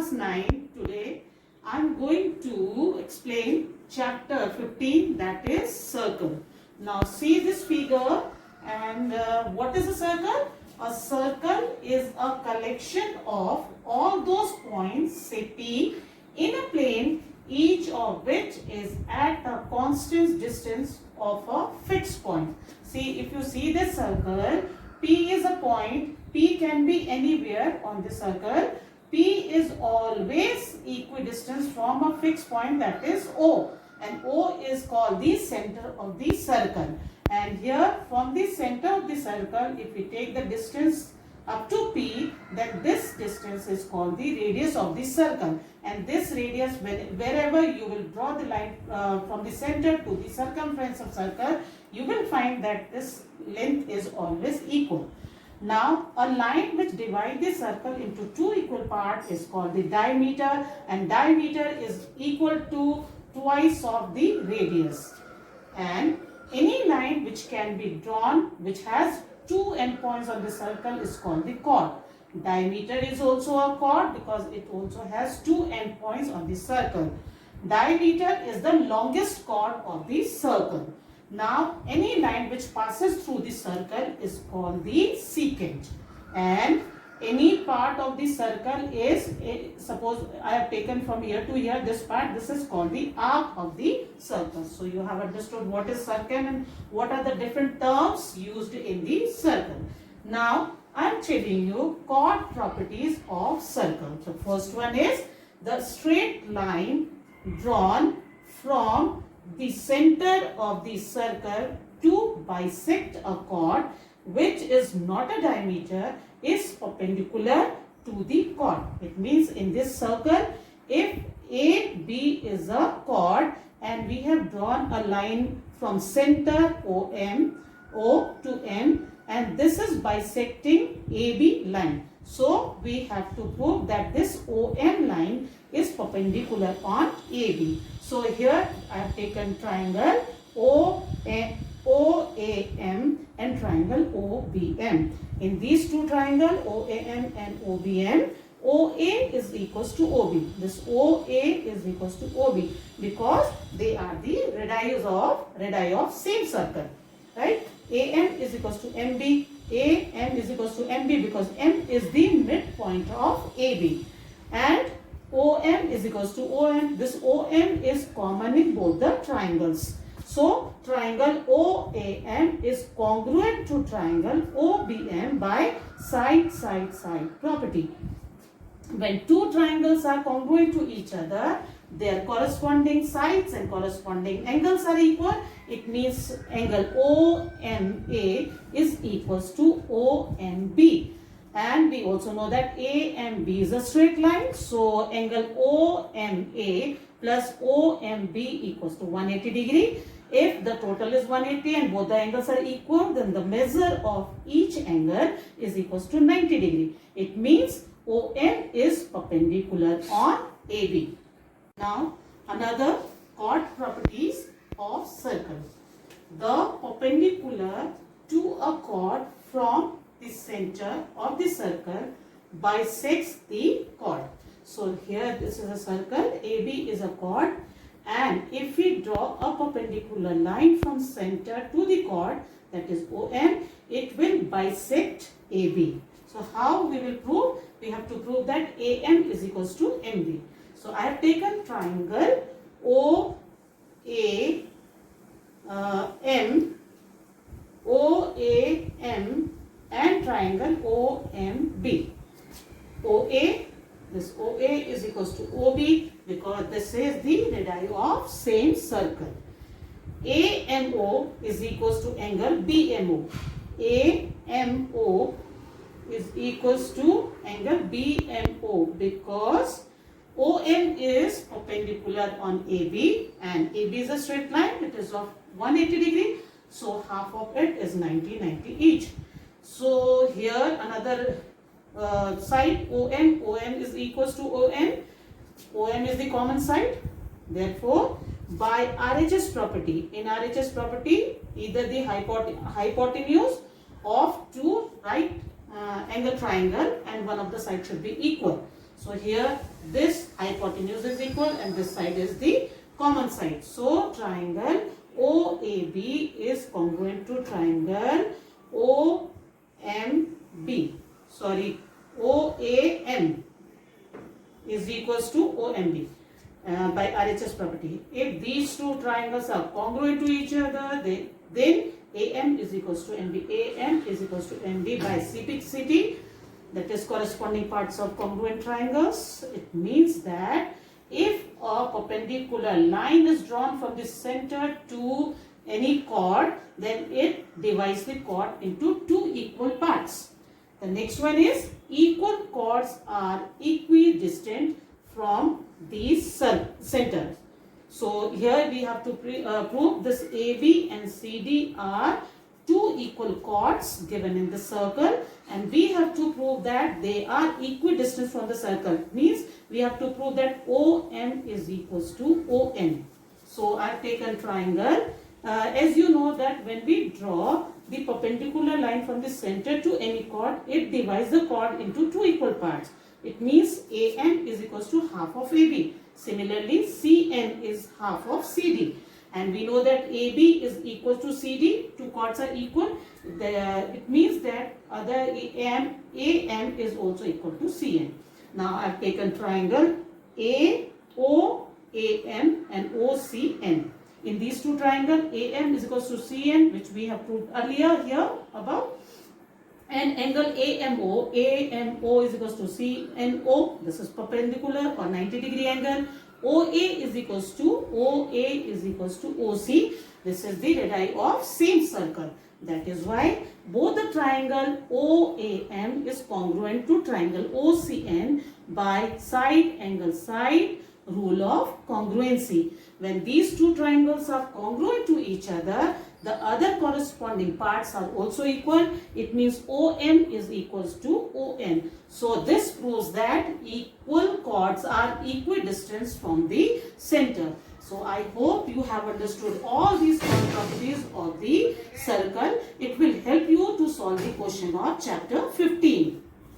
class 9. Today I am going to explain chapter 15, that is circle. Now see this figure, and what is a circle? A circle is a collection of all those points, say P, in a plane, each of which is at a constant distance of a fixed point. See, if you see this circle, P is a point. P can be anywhere on the circle. P is always equidistant from a fixed point, that is O, and O is called the center of the circle. And here from the center of the circle, if we take the distance up to P, then this distance is called the radius of the circle. And this radius, wherever you will draw the line from the center to the circumference of circle, you will find that this length is always equal. Now, a line which divides the circle into two equal parts is called the diameter, and diameter is equal to twice of the radius. And any line which can be drawn which has two endpoints on the circle is called the chord. Diameter is also a chord because it also has two endpoints on the circle. Diameter is the longest chord of the circle. Now, any line which passes through the circle is called the secant, and any part of the circle is, suppose I have taken from here to here, this part, this is called the arc of the circle. So, you have understood what is circle and what are the different terms used in the circle. Now, I am telling you chord properties of circle. So, first one is the straight line drawn from the center of the circle to bisect a chord which is not a diameter is perpendicular to the chord. It means in this circle, if AB is a chord and we have drawn a line from center O to M, and this is bisecting AB line. So we have to prove that this OM line is perpendicular on AB. So here I have taken triangle OAM and triangle OBM. In these two triangles OAM and OBM, OA is equals to OB. This OA is equals to OB because they are the radii of same circle, right? AM is equals to MB, AM is equals to MB because M is the midpoint of AB, and OM is equals to OM. This OM is common in both the triangles. So, triangle OAM is congruent to triangle OBM by side property. When two triangles are congruent to each other, their corresponding sides and corresponding angles are equal. It means angle OMA is equals to OMB. And we also know that AMB is a straight line. So, angle OMA plus OMB equals to 180 degree. If the total is 180 and both the angles are equal, then the measure of each angle is equals to 90 degree. It means OM is perpendicular on AB. Now, another chord properties of circle. The perpendicular to a chord from the center of the circle bisects the chord. So, here this is a circle, AB is a chord, and if we draw a perpendicular line from center to the chord, that is OM, it will bisect AB. So, how we will prove? We have to prove that AM is equals to MB. So, I have taken triangle OAM, and triangle OMB. OA, this OA is equals to OB because this is the radii of same circle. AMO is equals to angle BMO. AMO is equals to angle BMO because OM is perpendicular on AB and AB is a straight line. It is of 180 degree. So, half of it is 90 each. So, here another side OM is equals to OM. OM is the common side. Therefore, by RHS property, in RHS property, either the hypotenuse of two right angle triangle and one of the sides should be equal. So here this hypotenuse is equal and this side is the common side. So triangle OAB is congruent to triangle OMB. Sorry, OAM is equals to OMB by RHS property. If these two triangles are congruent to each other, then AM is equals to MB. AM is equals to MB by CPCT, that is corresponding parts of congruent triangles. It means that if a perpendicular line is drawn from the center to any chord, then it divides the chord into two equal parts. The next one is equal chords are equidistant from these centers. So here we have to prove this AB and CD are two equal chords given in the circle, and we have to prove that they are equidistant from the circle. Means we have to prove that OM is equals to ON. So I have taken triangle. As you know that when we draw the perpendicular line from the center to any chord, it divides the chord into two equal parts. It means AM is equals to half of AB. Similarly, CN is half of CD. And we know that AB is equal to CD. Two chords are equal. It means that other AM is also equal to CN. Now I have taken triangle AOAM and OCN. In these two triangles, AM is equals to CN, which we have proved earlier here above. And angle AMO is equals to CNO. This is perpendicular or 90-degree angle. OA is equals to OC. This is the radii of same circle. That is why both the triangle OAM is congruent to triangle OCN by side angle side rule of congruency. When these two triangles are congruent to each other, the other corresponding parts are also equal. It means OM is equals to ON. So this proves that equal chords are equidistant from the center. So I hope you have understood all these properties of the circle. It will help you to solve the question of chapter 15.